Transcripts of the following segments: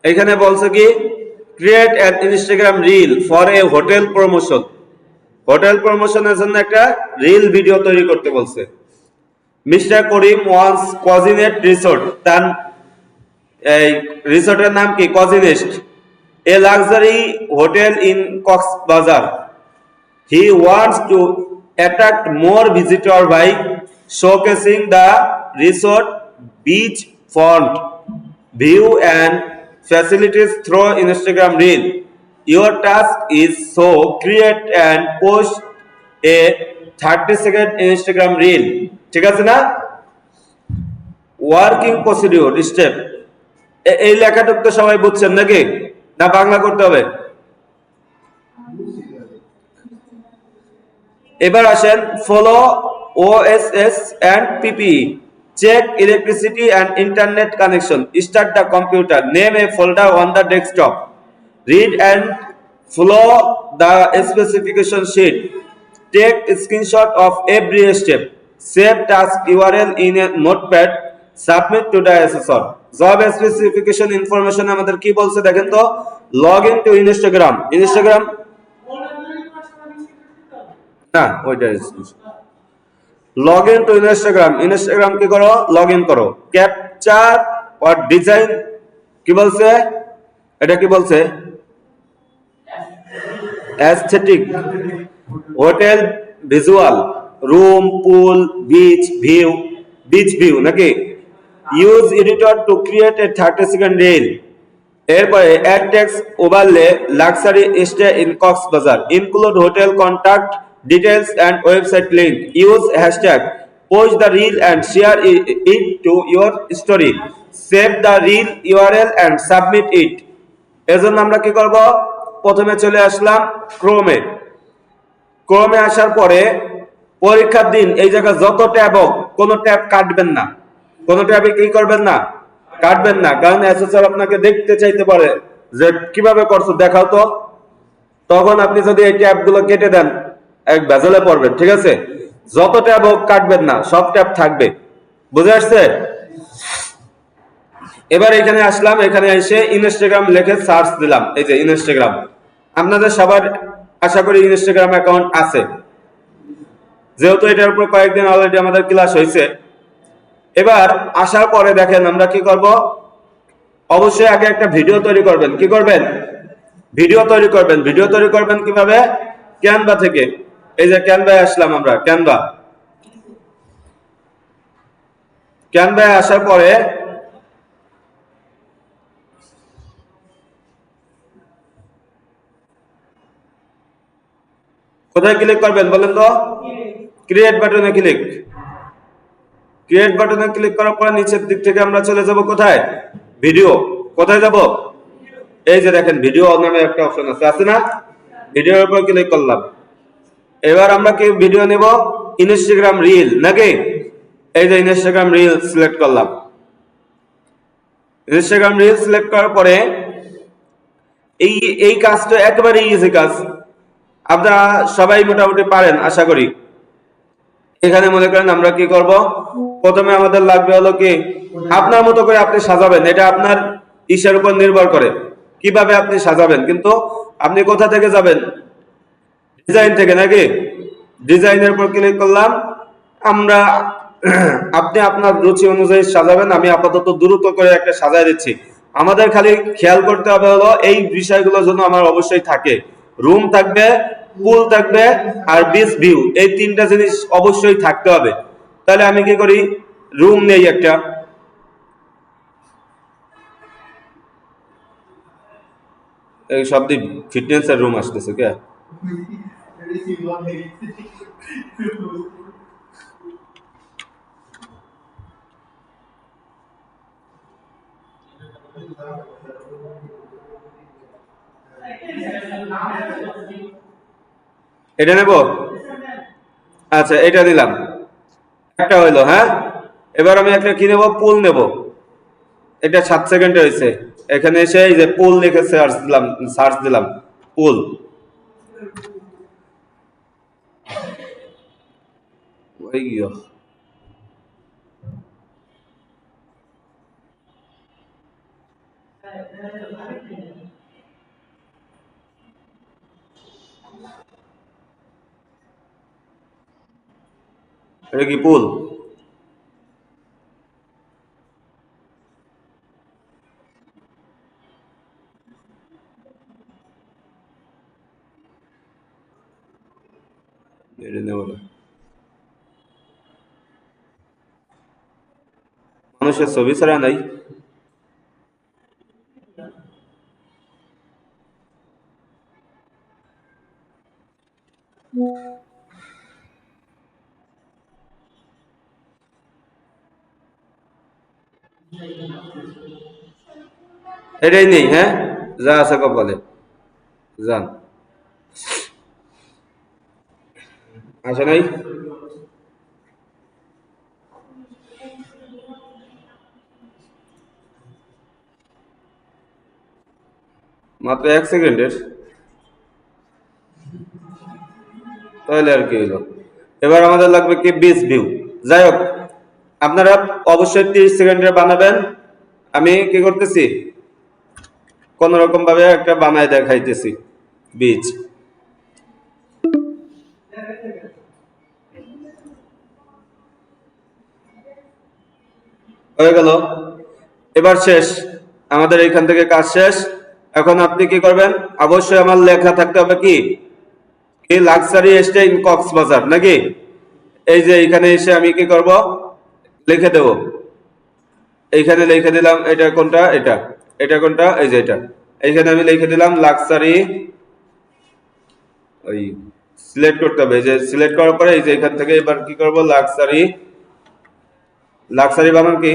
এখানে বলছে কি create an Instagram reel for a hotel promotion. Hotel প্রমোশনের জন্য একটা রিল ভিডিও তৈরি করতে বলছে। মিস্টার করিম ওয়ান্স কজিনেট রিসোর্ট, তার এই রিসোর্টের নাম কি কজিনেস্ট, a luxury hotel in Cox's Bazar. He wants to attract more visitors by showcasing the resort beachfront view and facilities through Instagram Reel. Your task is so create and post a 30-second Instagram Reel. ঠিক আছে না? Working procedure step, এই লেখাটুক তো সবাই বুঝছেন নাকি, না বাংলা করতে হবে? এবার আসেন follow OSS and PPE, check electricity and internet connection, start the computer, name a folder on the desktop, read and follow the specification sheet, take screenshot of every step, save task URL in a notepad, submit to the assessor. Job specification information আমাদের কি বলছে দেখেন তো, log in to Instagram. Instagram না, ওইটা log in to Instagram. Instagram কি করো, log in করো। ক্যাপচার অর ডিজাইন কি বলছে, এটা কি বলছে, aesthetic hotel visual, room pool beach view নাকি। Use editor to create a 30-second reel. এরপরে add text overlay luxury stay in Cox's Bazar, include hotel contact details and website link, use hashtag, post the reel and share it to your story, save the reel URL and submit it. এজন্য আমরা কি করব, প্রথমে চলে আসলাম ক্রোমে। ক্রোমে আসার পরে পরীক্ষার দিন এই জায়গায় যত ট্যাব হোক কোনো ট্যাব কাটবেন না, কোনো ট্যাবে কি করবেন না, কাটবেন না, কারণ অ্যাসেসর আপনাকে দেখতে চাইতে পারে যে কিভাবে করছো দেখাও তো। তখন আপনি যদি এই ট্যাব গুলো কেটে দেন এক ভেজালে পড়বেন। ঠিক আছে, যত ট্যাব হোক কাটবেন না, সব ট্যাব থাকবে। বুঝে আসছে? এবার এখানে আসলাম, এখানে এসে ইনস্টাগ্রাম লিখে সার্চ দিলাম। এই যে ইনস্টাগ্রাম, আপনাদের সবার আশা করি ইনস্টাগ্রাম অ্যাকাউন্ট আছে, যেহেতু এটার উপর কয়েকদিন অলরেডি আমাদের ক্লাস হয়েছে। এবার আসার পরে দেখেন আমরা কি করব, অবশ্যই আগে একটা ভিডিও তৈরি করবেন। কি করবেন, ভিডিও তৈরি করবেন। ভিডিও তৈরি করবেন কিভাবে, ক্যানভা থেকে। এই যে ক্যানভায় আসলাম আমরা, ক্যানভায় আসার পরে কোথায় ক্লিক করবেন বলেন তো, ক্রিয়েট বাটনে ক্লিক। ক্রিয়েট বাটনে ক্লিক করার পরে নিচের দিক থেকে আমরা চলে যাব কোথায়, ভিডিও। কোথায় যাব, এই যে দেখেন ভিডিও নামে একটা অপশন আছে, আছে না, ভিডিওর উপর ক্লিক করলাম। এবার আমরা কি ভিডিও নেব, ইনস্টাগ্রাম রিল নাকি। এই যে ইনস্টাগ্রাম রিল সিলেক্ট করলাম। ইনস্টাগ্রাম রিল সিলেক্ট করার পরে এই এই কাজটা একেবারে ইজি কাজ, আপনারা সবাই মোটামুটি পারেন আশা করি। এখানে মনে করেন আমরা কি করব, প্রথমে আমাদের লাগবে হলো কি, আপনার মতো করে আপনি সাজাবেন, এটা আপনার ইচ্ছার উপর নির্ভর করে কিভাবে আপনি সাজাবেন। কিন্তু আপনি কোথা থেকে যাবেন, ডিজাইন থেকে নাকি। ডিজাইনের উপর ক্লিক করলাম আমরা। আপনি আপনার রুচি অনুযায়ী সাজাবেন, আমি আপাতত দ্রুত করে একটা সাজায় দিচ্ছি। আমাদের খালি খেয়াল করতে হবে হলো এই বিষয়গুলো যেন আমার অবশ্যই থাকে, রুম থাকবে, পুল থাকবে, আর বিচ ভিউ, এই তিনটা জিনিস অবশ্যই থাকতে হবে। তাহলে আমি কি করি, রুম নেই একটা, এই সব দিক ফিটনেস এর রুম আসতেছে কে, এটা নেব। আচ্ছা এটা নিলাম, একটা হইলো। হ্যাঁ, এবার আমি একটা কি নেব, পুল নেব। এটা 7 সেকেন্ডে হয়েছে। এখানে এসে এই যে পুল লিখে সার্চ দিলাম পুল। ওই এটা কি পুল? এটা নেব না। মানুষের ছবি ছাড়া নাই। এটাই নেই, হ্যাঁ, যা আছে কপালে যান। আসে নাই। মাত্র 1 সেকেন্ডের, তাহলে আর কি হইলো। এবার আমাদের লাগবে কি বিচ ভিউ। যাই হোক, আপনারা অবশ্যই 30 সেকেন্ডের বানাবেন। আমি কি করতেছি, কোন রকম ভাবে একটা বানায় দেখাইতেছি বীজ। হয়ে গেল, এবার শেষ, আমাদের এইখান থেকে কাজ শেষ। এখন আপনি কি করবেন, অবশ্যই আমার লেখা থাকতে হবে কি, কি লাক্সারি স্টে ইন কক্সবাজার নাকি। এই যে এখানে এসে আমি কি করব, লিখে দেব। এইখানে লিখে দিলাম এটা কোনটা, এটা, এটা কোনটা, এই যে এটা। এইখানে আমি লিখে দিলাম লাক্সারি, ওই সিলেক্ট করতে হবে। এই যে সিলেক্ট করার পরে এই যে এখান থেকে এবার কি করব, লাক্সারি, লাক্সারি বানান কি,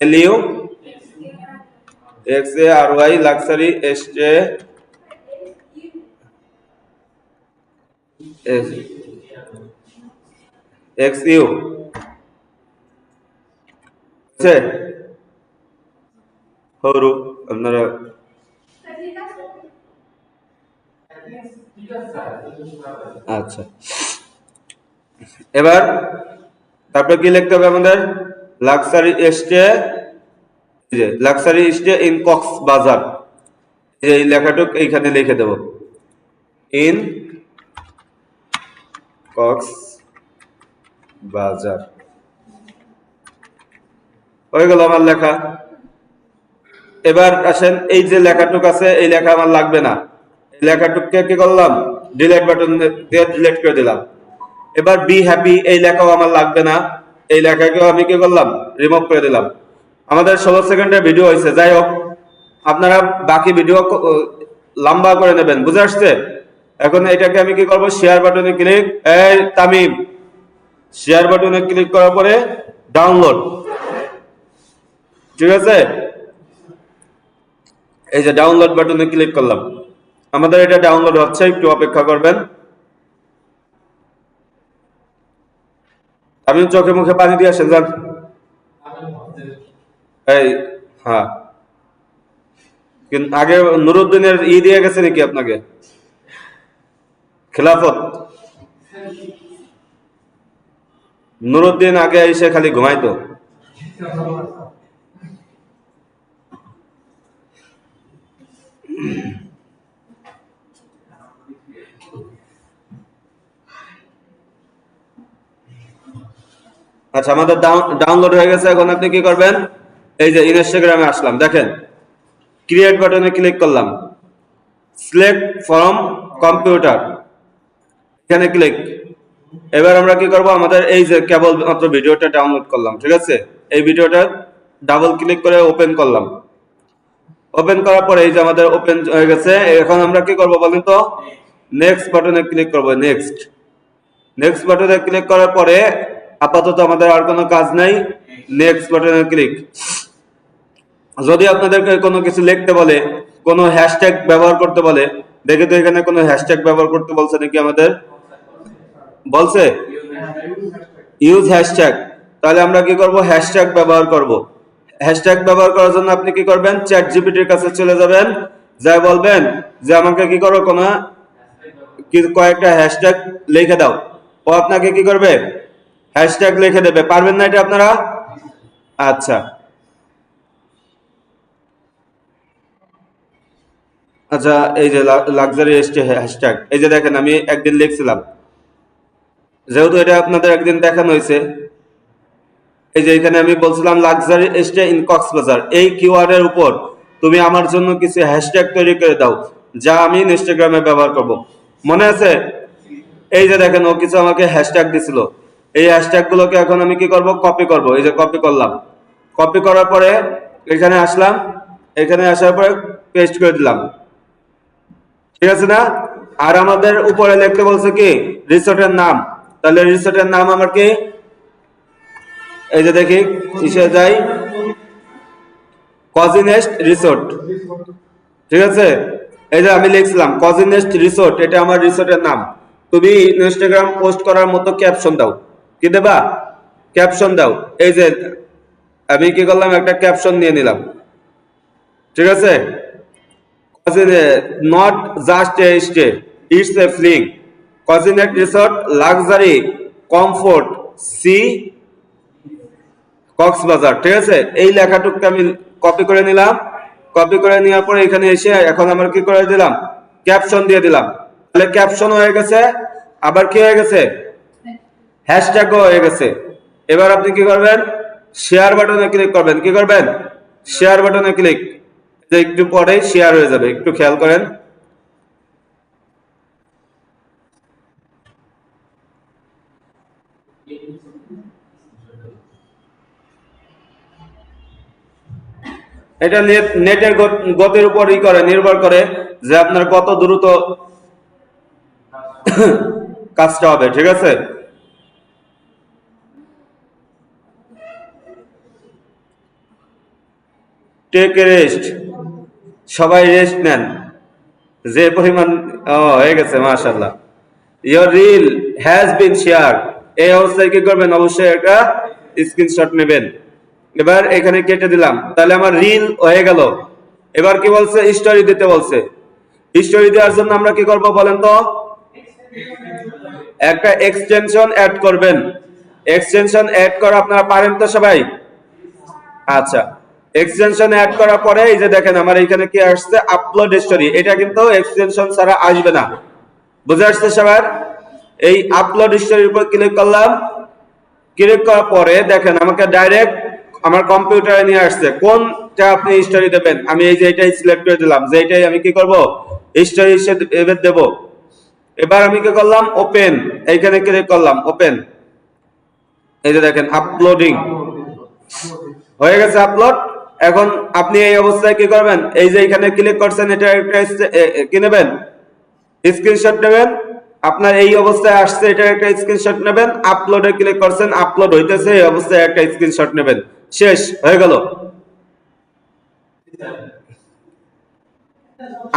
L U X A R Y, luxury stay X U, আছে হরু আপনারা। আচ্ছা, এবার তারপরে কি লিখতে হবে আমাদের, লাক্সারি স্টে, যে লাক্সারি স্টে ইন কক্সবাজার, এই লেখাটুক এইখানে লিখে দেব, ইন কক্সবাজার। হয়ে গেল আমার লেখা। এবার আসেন, এই যে লেখাটুক আছে এই লেখা আমার লাগবে না, এই লেখাটুককে কি করলাম, ডিলিট বাটন দিয়ে ডিলিট করে দিলাম। এবার বি হ্যাপি এই লেখাও আমার লাগবে না, এই লেখাকেও আমি কি করলাম, রিমুভ করে দিলাম। আমাদের 16 সেকেন্ডের ভিডিও হয়েছে, যাই হোক আপনারা বাকি ভিডিও লম্বা করে নেবেন, বুঝে আসছে। এখন এটাকে আমি কি করব, শেয়ার বাটনে ক্লিক, এই তামিম, শেয়ার বাটনে ক্লিক করার পরে ডাউনলোড, ঠিক আছে। এই যে ডাউনলোড বাটনে ক্লিক করলাম, আমাদের এটা ডাউনলোড হচ্ছে, একটু অপেক্ষা করবেন। আমি চোখে মুখে পানি দিয়ে আসেন, যান। এই, হ্যাঁ, কিন্তু আগে নুরুদ্দিনের দিয়ে গেছে নাকি আপনাকে খেলাফত? নুরুদ্দিন আগে এসে খালি ঘুমাইতো। আচ্ছা, আমাদের ডাউনলোড হয়ে গেছে। এখন আপনি কি করবেন, এই যে ইনস্টাগ্রামে আসলাম, দেখেন ক্রিয়েট বাটনে ক্লিক করলাম, সিলেক্ট ফ্রম কম্পিউটার, এখানে ক্লিক। এবার আমরা কি করব, আমাদের এই যে কেবল মাত্র ভিডিওটা ডাউনলোড করলাম, ঠিক আছে, এই ভিডিওটা ডাবল ক্লিক করে ওপেন করলাম। ওপেন করার পরে এই যে আমাদের ওপেন হয়ে গেছে। এখন আমরা কি করব বলেন তো, নেক্সট বাটনে ক্লিক করব, নেক্সট, নেক্সট বাটনে ক্লিক করার পরে আপাতত আমাদের আর কোনো কাজ নাই, নেক্সট বাটনে ক্লিক। যদি আপনাদেরকে কোনো কিছু লিখতে বলে, কোনো হ্যাশট্যাগ ব্যবহার করতে বলে, দেখে তো এখানে কোনো হ্যাশট্যাগ ব্যবহার করতে বলছে নাকি আমাদের, বলছে ইউজ হ্যাশট্যাগ। তাহলে আমরা কি করব, হ্যাশট্যাগ ব্যবহার করব। হ্যাশট্যাগ ব্যবহার করার জন্য আপনি কি করবেন, চ্যাট জিপিটির কাছে চলে যাবেন, যাই বলবেন যে আমাকে কি করো, কোনো কয়েকটা হ্যাশট্যাগ লিখে দাও, ও আপনাকে কি করবে, হ্যাশট্যাগ লিখে দেবে। পারবেন না এটা আপনারা? আচ্ছা, আচ্ছা, এই যে লাক্সারি হ্যাশট্যাগ, এই যে দেখেন আমি একদিন লিখছিলাম, যেহেতু এটা আপনাদের একদিন দেখানো হয়েছে, এই যে এখানে আমি বলছিলাম লাক্সারি স্টে ইন কক্সবাজার, এই কিওয়ার্ডের উপর তুমি আমার জন্য কিছু হ্যাশট্যাগ তৈরি করে দাও যা আমি ইনস্টাগ্রামে ব্যবহার করব। মনে আছে? এই যে দেখেন ও কিছু আমাকে হ্যাশট্যাগ দিছিল, এই হ্যাশট্যাগ গুলোকে এখন আমি কি করব, কপি করব। এই যে কপি করলাম, কপি করার পরে এখানে আসলাম, এখানে আসার পরে পেস্ট করে দিলাম, ঠিক আছে না? আর আমাদের উপরে লিখতে বলছে কি রিসোর্টের নাম, তাহলে রিসোর্টের নাম আমার কি, এই যে দেখি কিসে যাই, কজিনেস্ট রিসোর্ট, ঠিক আছে? এই যে আমি লিখছিলাম কজিনেস্ট রিসোর্ট, এটা আমার রিসোর্টের নাম। তুমি ইনস্টাগ্রাম পোস্ট করার মতো ক্যাপশন দাও, কি দেবা? ক্যাপশন দাও। এই যে আমি কি করলাম, একটা ক্যাপশন নিয়ে নিলাম, ঠিক আছে? Not just a stay, it's a feeling, কজিনেট resort, luxury, comfort, sea, Cox's Bazar, ঠিক আছে? এই লেখাটুকু আমি কপি করে নিলাম, কপি করে নেওয়ার পরে এখানে এসে এখন আমার কি করে দিলাম, ক্যাপশন দিয়ে দিলাম। তাহলে ক্যাপশন হয়ে গেছে, আবার কি হয়ে গেছে, হ্যাশট্যাগও হয়ে গেছে। এবার আপনি কি করবেন, শেয়ার বাটনে ক্লিক করবেন। কি করবেন? শেয়ার বাটনে ক্লিক, একটু পরেই শেয়ার হয়ে যাবে, একটু খেয়াল করেন। এটা নেটের গতির উপর নির্ভর করে যে আপনার কত দ্রুত কাজটা হবে, ঠিক আছে? টেক রেস্ট, সবাই রেস্ট নেন, যে পরিমাণ হয়ে গেছে মাশাআল্লাহ। Your reel has been share, এই অবস্থায় কি করবেন, অবশ্যই একটা স্ক্রিনশট নেবেন। এবার এখানে কেটে দিলাম, তাহলে আমার রিল হয়ে গেল। এবার কি বলছে, স্টোরি দিতে বলছে। স্টোরি দেওয়ার জন্য আমরা কি করব বলেন তো, একটা এক্সটেনশন অ্যাড করবেন। এক্সটেনশন অ্যাড করা আপনারা পারেন তো সবাই? আচ্ছা, এক্সটেনশন অ্যাড করার পরে এই যে দেখেন আমার এখানে কি আসছে, আপলোড স্টোরি, এটা কিন্তু এক্সটেনশন ছাড়া আসবে না, বুঝে আসছে সবার? এই আপলোড স্টোরির উপর ক্লিক করলাম, ক্লিক করার পরে দেখেন আমাকে ডাইরেক্ট আমার কম্পিউটারে নিয়ে আসছে কোনটা আপনি স্টোরি দেবেন। আমি এই যে এটাই সিলেক্ট করে দিলাম যে এটাই আমি কি করব, স্টোরি হিসেবে দেব। এবার আমি কি করলাম, ওপেন, এইখানে ক্লিক করলাম, ওপেন। এই যে দেখেন আপলোডিং হয়ে গেছে, আপলোড। এখন আপনি এই অবস্থায় কি করবেন, এই যে এখানে ক্লিক করছেন, এটা একটা কি নেবেন, স্ক্রিনশট নেবেন। আপনার এই অবস্থায় আসছে, এটা একটা স্ক্রিনশট নেবেন। আপলোডে ক্লিক করছেন, আপলোড হইতেছে, এই অবস্থায় একটা স্ক্রিনশট নেবেন। শেষ হয়ে গেল।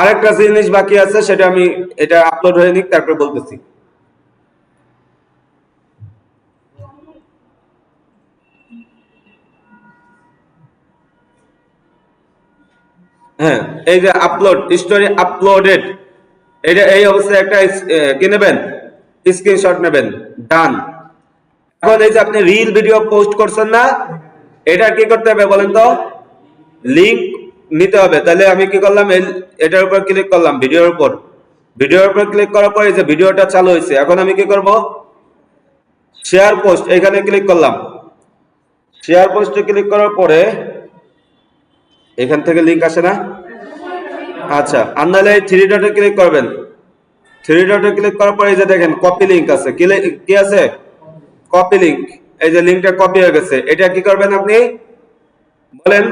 আরেকটা জিনিস বাকি আছে, সেটা আমি এটা আপলোড হয়ে নিক তারপর বলতেছি। হ্যাঁ, এই যে আপলোড স্টোরি আপলোডেড, এটা এই অবস্থায় একটা কি নেবেন, স্ক্রিনশট নেবেন। ডান। এখন এই যে আপনি রিল ভিডিও পোস্ট করছেন না, এটা কি করতে হবে বলেন তো, লিংক নিতে হবে। তাহলে আমি কি করলাম, এটার উপর ক্লিক করলাম, ভিডিওর উপর। ভিডিওর উপর ক্লিক করার পরে যে ভিডিওটা চালু হয়েছে, এখন আমি কি করব, শেয়ার পোস্ট, এখানে ক্লিক করলাম। শেয়ার পোস্টে ক্লিক করার পরে এখান থেকে লিংক আসে না? আচ্ছা, আর নাহলে থ্রি ডটে ক্লিক করবেন। থ্রি ডটে ক্লিক করার পরে এই যে দেখেন কপি লিংক আছে, কি আছে, কপি লিংক। এই যে লিংকটা কপি হয়ে গেছে, এটা কি করবেন আপনি বলেন,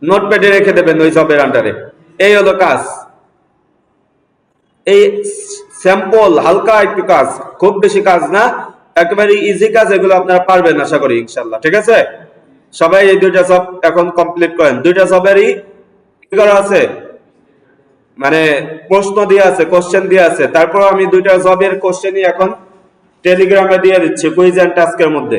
নোটপ্যাডে রেখে দেবেন ওই জবের আন্ডারে। এই হলো কাজ। এই স্যাম্পল হালকা একটু কাজ, খুব বেশি কাজ না, একেবারে ইজি কাজ। এগুলো আপনারা পারবেন আশা করি ইনশাআল্লাহ, ঠিক আছে? সবাই এই দুইটা জব এখন কমপ্লিট করেন। দুইটা জবেরই কি করা আছে, মানে প্রশ্ন দিয়ে আছে, কোশ্চেন দিয়ে আছে। তারপর আমি দুইটা জবের কোশ্চেনই এখন টেলিগ্রামে দিয়ে দিচ্ছি কুইজ এন্ড টাস্কের মধ্যে।